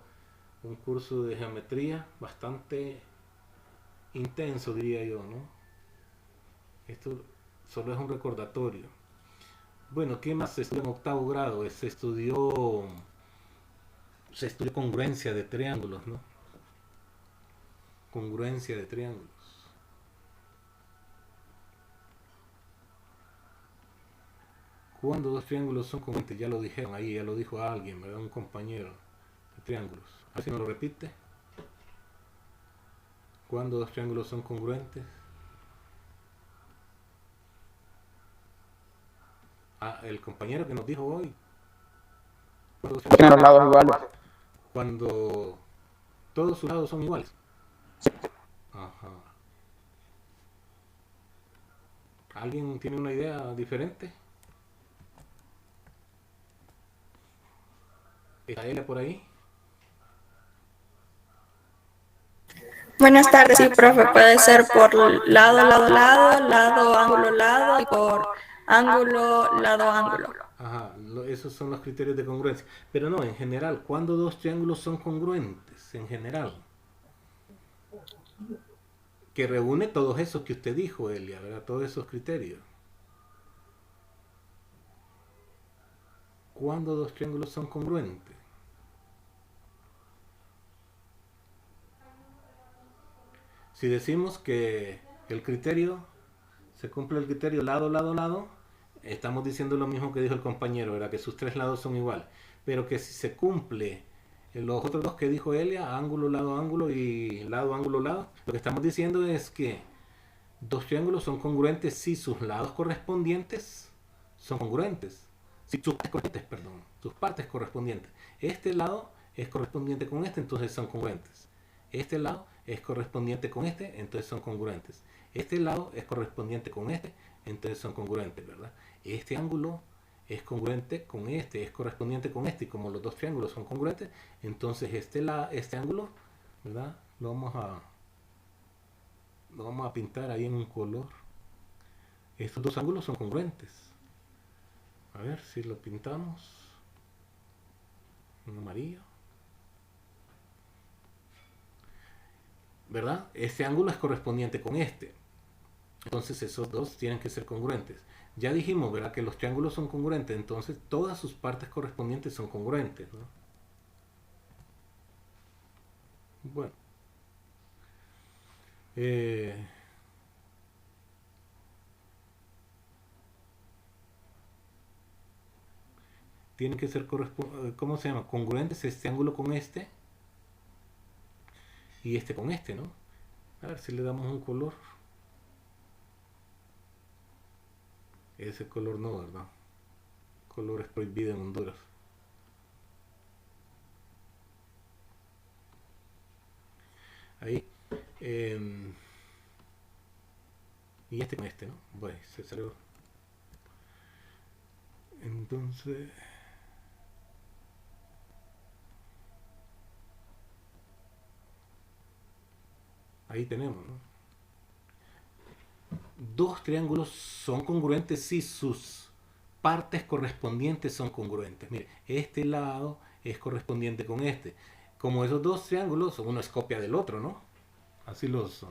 un curso de geometría bastante intenso, diría yo, ¿no? Esto solo es un recordatorio. Bueno, ¿qué más se estudió en octavo grado? Se estudió congruencia de triángulos, ¿no? Congruencia de triángulos. Cuando dos triángulos son congruentes, ya lo dijeron ahí, ya lo dijo alguien, ¿verdad? Un compañero de triángulos. A ver si no lo repite. Cuando dos triángulos son congruentes. Ah, el compañero que nos dijo hoy. Tienen los lados iguales. Cuando todos sus lados son iguales. Ajá. ¿Alguien tiene una idea diferente? ¿Está ella por ahí? Buenas tardes, sí, profe. Puede ser por lado, lado, lado, lado, ángulo, lado y por ángulo, lado, ángulo. Ajá, esos son los criterios de congruencia. Pero no, en general, ¿cuándo dos triángulos son congruentes? En general. Que reúne todos esos que usted dijo, Elia, ¿verdad? Todos esos criterios. ¿Cuándo dos triángulos son congruentes? Si decimos que el criterio, se cumple el criterio lado, lado, lado, estamos diciendo lo mismo que dijo el compañero, ¿verdad? Que sus tres lados son iguales. Pero que si se cumple los otros dos que dijo Elia, ángulo, lado y lado, ángulo, lado, lo que estamos diciendo es que dos triángulos son congruentes si sus lados correspondientes son congruentes. Si sus partes correspondientes. Este lado es correspondiente con este, entonces son congruentes. Este lado es correspondiente con este, entonces son congruentes. Este lado es correspondiente con este, entonces son congruentes, ¿verdad? Este ángulo es congruente con este, es correspondiente con este, y como los dos triángulos son congruentes, entonces este ángulo, ¿verdad? Lo vamos a pintar ahí en un color. Estos dos ángulos son congruentes. A ver si lo pintamos en amarillo. ¿Verdad? Este ángulo es correspondiente con este. Entonces esos dos tienen que ser congruentes. Ya dijimos, ¿verdad? Que los triángulos son congruentes, entonces todas sus partes correspondientes son congruentes, ¿no? Bueno. Tienen que ser ¿cómo se llama? Congruentes este ángulo con este y este con este, ¿no? A ver si le damos un color. Ese color no, ¿verdad? Color es prohibido en Honduras. Ahí. Y este con este, ¿no? Bueno, se salió. Entonces... ahí tenemos, ¿no? Dos triángulos son congruentes si sus partes correspondientes son congruentes. Mire, este lado es correspondiente con este. Como esos dos triángulos, uno es copia del otro, ¿no? Así los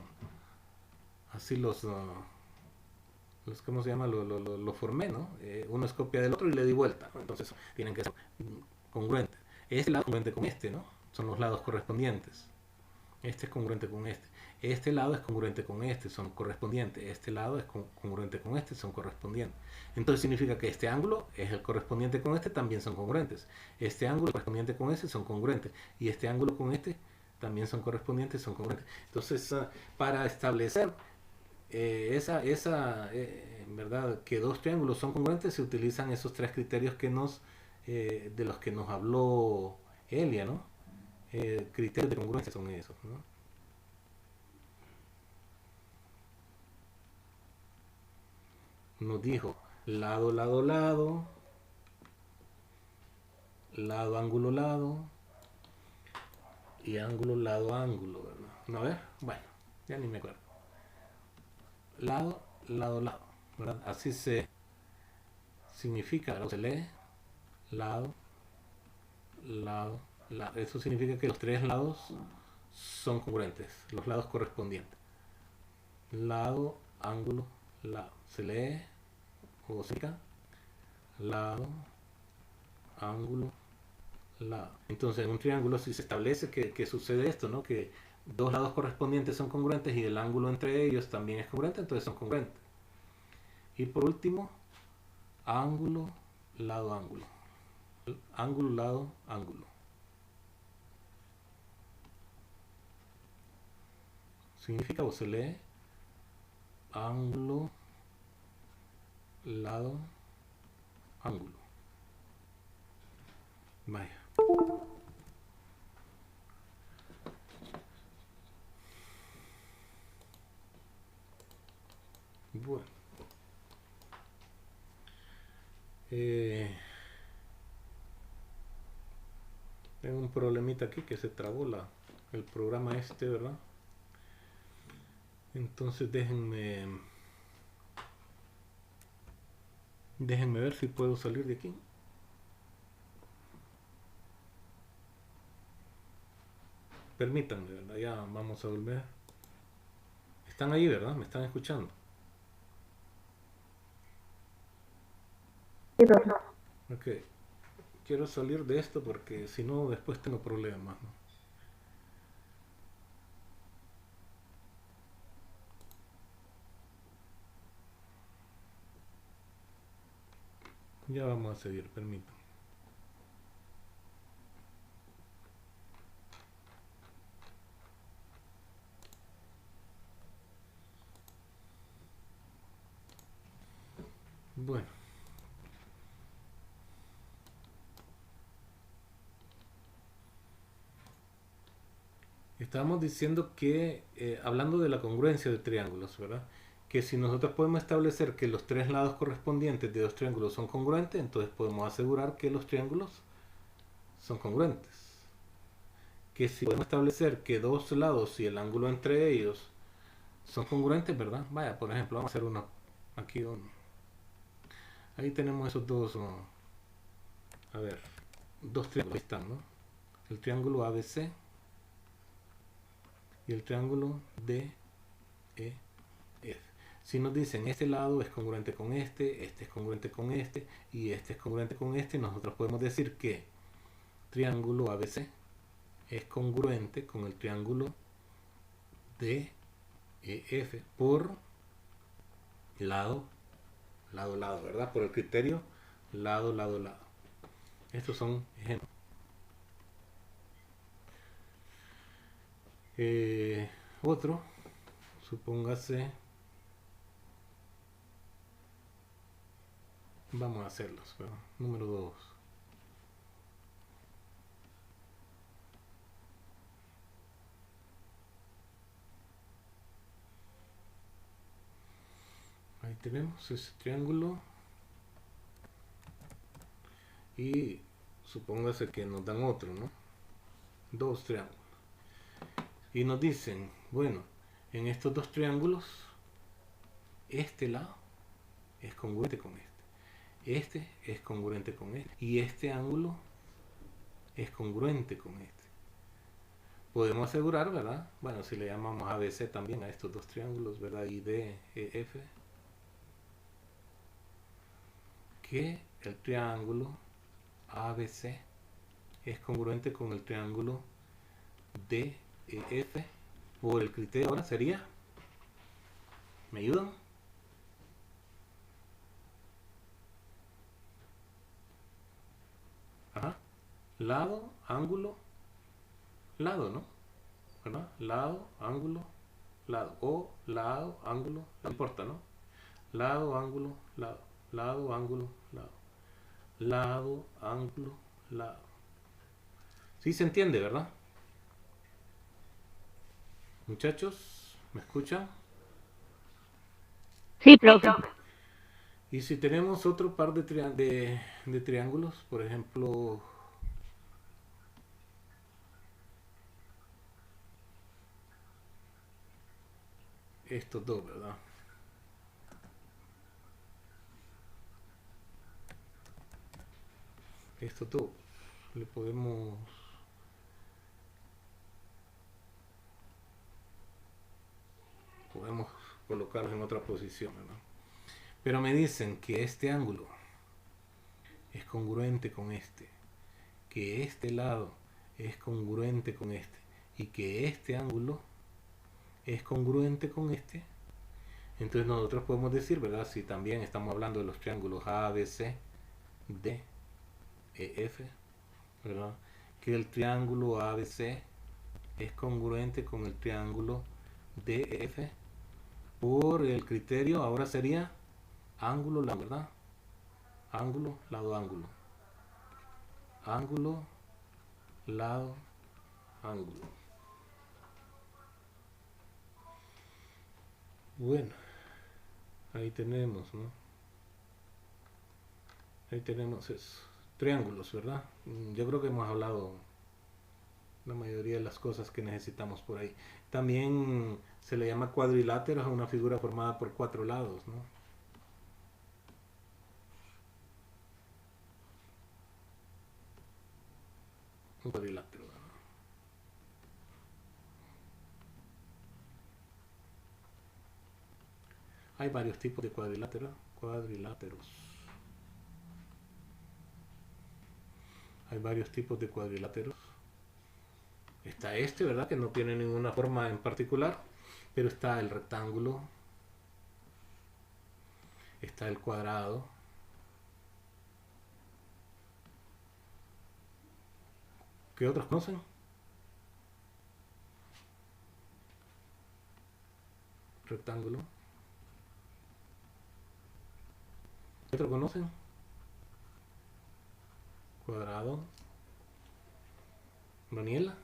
¿cómo se llama? Lo formé, ¿no? Uno es copia del otro y le di vuelta, ¿no? Entonces tienen que ser congruentes. Este lado es congruente con este, ¿no? Son los lados correspondientes. Este es congruente con este. Este lado es congruente con este, son correspondientes. Este lado es congruente con este, son correspondientes. Entonces significa que este ángulo es el correspondiente con este, también son congruentes. Este ángulo correspondiente con este son congruentes. Y este ángulo con este también son correspondientes, son congruentes. Entonces, para establecer verdad, que dos triángulos son congruentes, se utilizan esos tres criterios de los que nos habló Elia, ¿no? Criterios de congruencia son esos, ¿no? Nos dijo lado, lado, lado, lado, ángulo, lado y ángulo, lado, ángulo, ¿verdad? ¿No? A ver, bueno, ya ni me acuerdo. Lado, lado, lado, ¿verdad? Así se significa, ¿verdad? Se lee lado, lado, lado. Eso significa que los tres lados son congruentes, los lados correspondientes. Lado, ángulo, lado. Se lee o significa lado, ángulo, lado. Entonces en un triángulo si se establece que sucede esto, ¿no? Que dos lados correspondientes son congruentes y el ángulo entre ellos también es congruente, entonces son congruentes. Y por último, ángulo, lado, ángulo. Ángulo, lado, ángulo. Significa o se lee ángulo, lado, ángulo. Vaya. Bueno. Tengo un problemita aquí que se trabó el programa este, ¿verdad? Entonces déjenme ver si puedo salir de aquí. Permítanme, ¿verdad? Ya vamos a volver. Están ahí, ¿verdad? ¿Me están escuchando? Ok. Quiero salir de esto porque si no después tengo problemas, ¿no? Ya vamos a seguir, permítanme. Bueno. Estábamos diciendo que, hablando de la congruencia de triángulos, ¿verdad? Que si nosotros podemos establecer que los tres lados correspondientes de dos triángulos son congruentes, entonces podemos asegurar que los triángulos son congruentes. Que si podemos establecer que dos lados y el ángulo entre ellos son congruentes, ¿verdad? Vaya, por ejemplo, vamos a hacer uno aquí. Ahí tenemos esos dos, a ver, dos triángulos, ahí están, ¿no? El triángulo ABC y el triángulo DEF. Si nos dicen este lado es congruente con este es congruente con este y este es congruente con este, nosotros podemos decir que triángulo ABC es congruente con el triángulo DEF por lado, lado, lado, ¿verdad? Por el criterio lado, lado, lado. Estos son ejemplos. Otro, supóngase, vamos a hacerlos, ¿verdad? Número 2. Ahí tenemos ese triángulo y supóngase que nos dan otro, ¿no? Dos triángulos. Y nos dicen, bueno, en estos dos triángulos, este lado es congruente con este es congruente con este, y este ángulo es congruente con este. Podemos asegurar, ¿verdad? Bueno, si le llamamos ABC también a estos dos triángulos, ¿verdad? Y DEF, que el triángulo ABC es congruente con el triángulo DEF. DEF por el criterio ahora sería, ¿me ayudan? Ajá. Lado, ángulo, lado, ¿no? ¿Verdad? Lado, ángulo, lado. O lado, ángulo, no importa, ¿no? Lado, ángulo, lado. Lado, ángulo, lado. Lado, ángulo, lado. ¿Sí se entiende, verdad? Muchachos, ¿me escuchan? Sí, profe. Y si tenemos otro par de, de triángulos, por ejemplo, estos dos, ¿verdad? Estos dos, le podemos colocarlos en otra posición, ¿no? Pero me dicen que este ángulo es congruente con este, que este lado es congruente con este y que este ángulo es congruente con este. Entonces nosotros podemos decir, ¿verdad? Si también estamos hablando de los triángulos ABC, DEF, ¿verdad? Que el triángulo ABC es congruente con el triángulo DEF por el criterio, ahora sería ángulo, lado, ¿verdad? Ángulo, lado, ángulo. Ángulo, lado, ángulo. Bueno, ahí tenemos, ¿no? Ahí tenemos eso. Triángulos, ¿verdad? Yo creo que hemos hablado la mayoría de las cosas que necesitamos por ahí. También se le llama cuadrilátero a una figura formada por 4 lados, ¿no? Un cuadrilátero, ¿verdad? Hay varios tipos de cuadriláteros. Hay varios tipos de cuadriláteros. Está este, ¿verdad? Que no tiene ninguna forma en particular. Pero está el rectángulo. Está el cuadrado. ¿Qué otros conocen? Rectángulo. ¿Qué otros conocen? Cuadrado. Daniela.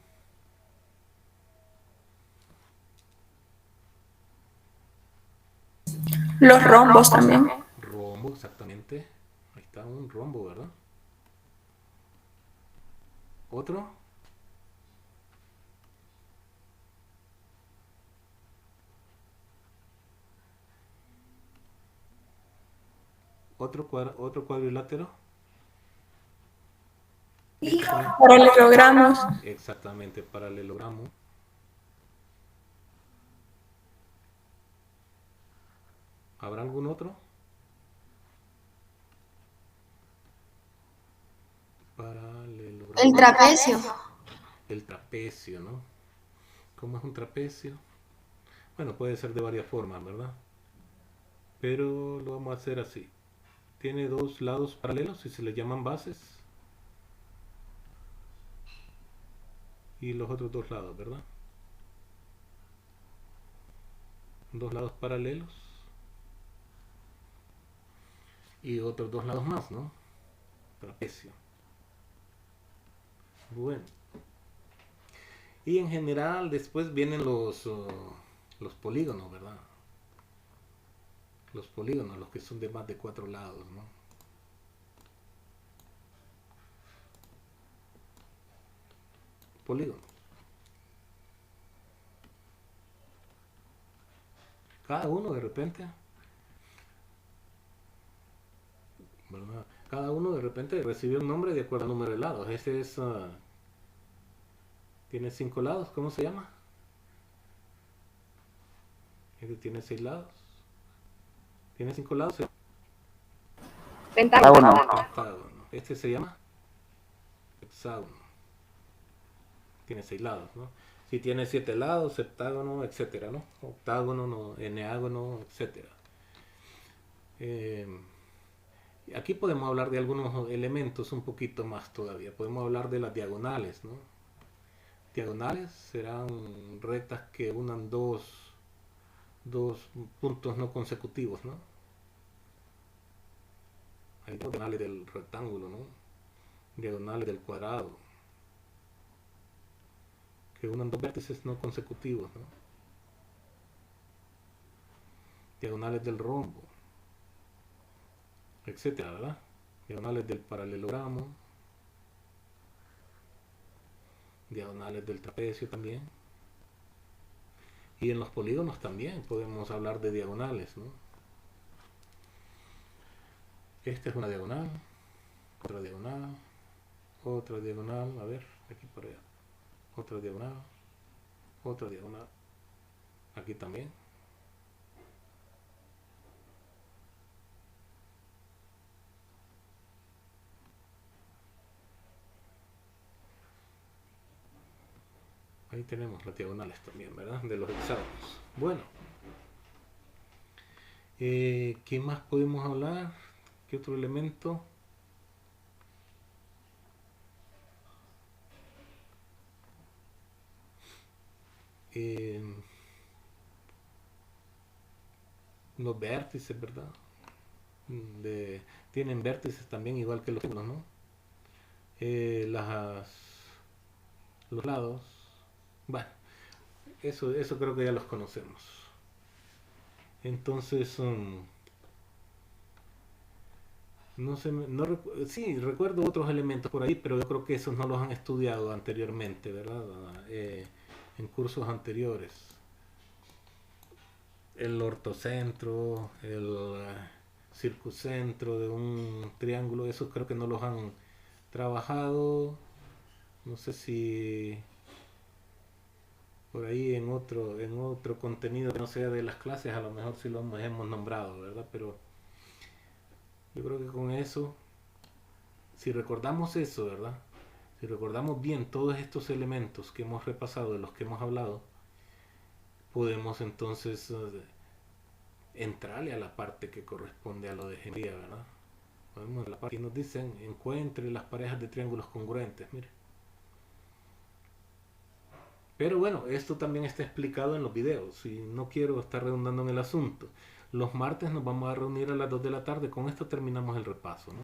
Los rombos también. Rombo, exactamente. Ahí está un rombo, ¿verdad? Otro. Otro cuadrilátero. Paralelogramos. Exactamente, paralelogramo. ¿Habrá algún otro? Paralelogramo. El trapecio. El trapecio, ¿no? ¿Cómo es un trapecio? Bueno, puede ser de varias formas, ¿verdad? Pero lo vamos a hacer así. Tiene 2 lados paralelos y se les llaman bases. Y los otros 2 lados, ¿verdad? 2 lados paralelos. Y otros 2 lados más, ¿no? Trapecio. Bueno. Y en general después vienen los polígonos, ¿verdad? Los polígonos, los que son de más de 4 lados, ¿no? Polígonos. Cada uno de repente, ¿verdad? Cada uno de repente recibió un nombre de acuerdo al número de lados. Este es... tiene 5 lados, ¿cómo se llama? Este tiene 6 lados. ¿Tiene 5 lados? Pentágono. Pentágono. Este se llama hexágono. Tiene 6 lados, ¿no? Si tiene 7 lados, septágono, etcétera, ¿no? Octágono, no, eneágono, etcétera. Aquí podemos hablar de algunos elementos un poquito más todavía. Podemos hablar de las diagonales, ¿no? Diagonales serán rectas que unan dos puntos no consecutivos, ¿no? Hay diagonales del rectángulo, ¿no? Diagonales del cuadrado, que unan dos vértices no consecutivos, ¿no? Diagonales del rombo, etcétera, ¿verdad? Diagonales del paralelogramo, diagonales del trapecio también. Y en los polígonos también podemos hablar de diagonales, ¿no? Esta es una diagonal, otra diagonal, otra diagonal, a ver, aquí por allá, otra diagonal, aquí también. Ahí tenemos las diagonales también, ¿verdad? De los hexágonos. Bueno, ¿qué más podemos hablar? ¿Qué otro elemento? Los vértices, ¿verdad? Tienen vértices también igual que los círculos, ¿no? Los lados. Bueno, eso creo que ya los conocemos. Entonces, no sé, sí, recuerdo otros elementos por ahí, pero yo creo que esos no los han estudiado anteriormente, ¿verdad? En cursos anteriores. El ortocentro, el circuncentro de un triángulo, esos creo que no los han trabajado. No sé si por ahí en otro contenido que no sea de las clases, a lo mejor sí lo hemos nombrado, ¿verdad? Pero yo creo que con eso, si recordamos eso, ¿verdad? Si recordamos bien todos estos elementos que hemos repasado, de los que hemos hablado, podemos entonces entrarle a la parte que corresponde a lo de geometría, ¿verdad? Podemos la parte que nos dicen, encuentre las parejas de triángulos congruentes, mire. Pero bueno, esto también está explicado en los videos y no quiero estar redundando en el asunto. Los martes nos vamos a reunir a las 2 de la tarde. Con esto terminamos el repaso, ¿no?